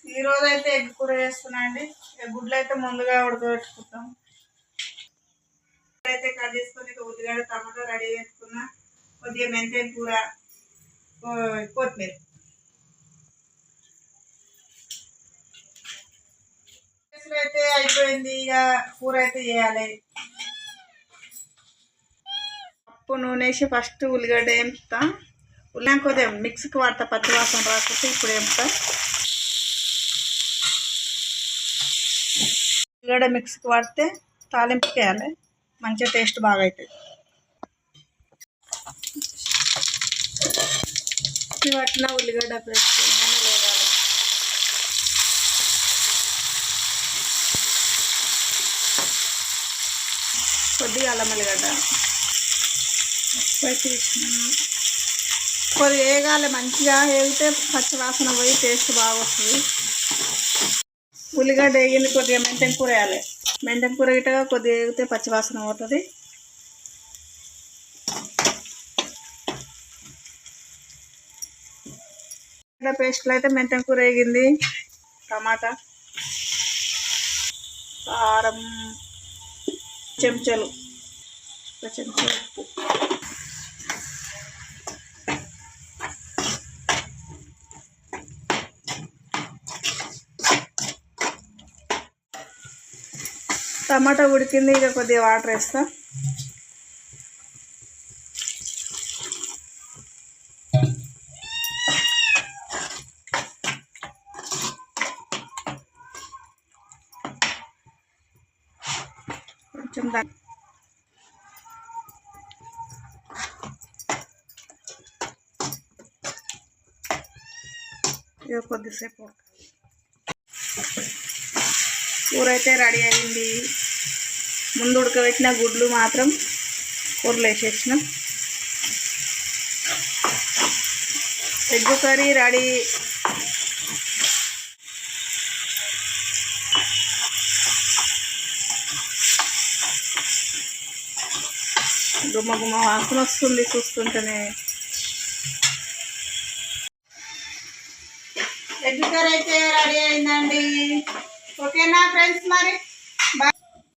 ఈ రోజు అయితే ఎగ్ కూర చేస్తున్నా అండి. గుడ్లు అయితే ముందుగా ఉడకబెట్టుకుంటాం. అయితే కట్ చేసుకొని ఉల్లిగడ్డ టమాటా రెడీ చేసుకున్నా. కొద్దిగా మెంతే కూర, కొత్తిమీర అయితే అయిపోయింది. ఇక కూర అయితే చేయాలి. పప్పు నూనె వేసి ఫస్ట్ ఉల్లిగడ్డ వేపుతా. ఉల్లిగడ్డ కొద్దిగా మిక్స్కి వాడతా, పచ్చివాసన రాకపోతే ఇప్పుడు వేపుతా. ఉల్లిగడ్డ మిక్స్కి వాడితే తాలింపుకి వేయాలి, మంచిగా టేస్ట్ బాగా అవుతుంది. వాటిన ఉల్లిగడ్డ వేసుకున్నాను లేదా కొద్దిగా అల్లం ఎల్లిగడ్డ కొద్దిగా వేగాలి. మంచిగా వేగితే పచ్చి వాసన పోయి టేస్ట్ బాగా వస్తుంది. ఉల్లిగడ్డ వేగింది. కొద్దిగా మెంతం కూర వేయాలి. మెంతం కూర గిట్టగా కొద్దిగా వేగితే పచ్చి వాసన పోతుంది. పేస్ట్లో అయితే మెంతం కూర వేగింది. టమాటా, కారం, చెంచాలు ఉప్పు, టమాటా ఉడికింది. ఇక కొద్దిగా వాటర్ వేస్తా. కొంచెం ఇక కొద్దిసేపు కూర అయితే రెడీ అయింది. ముందు ఉడకబెట్టిన గుడ్లు మాత్రం కూరలో వేసేసిన. Egg curry ready. గుమ్మ గుమ్మ వాసన వస్తుంది చూస్తుంటేనే. ఎగ్ కర్రీ అయితే రెడీ అయిందండి. ఓకేనా ఫ్రెండ్స్? మరి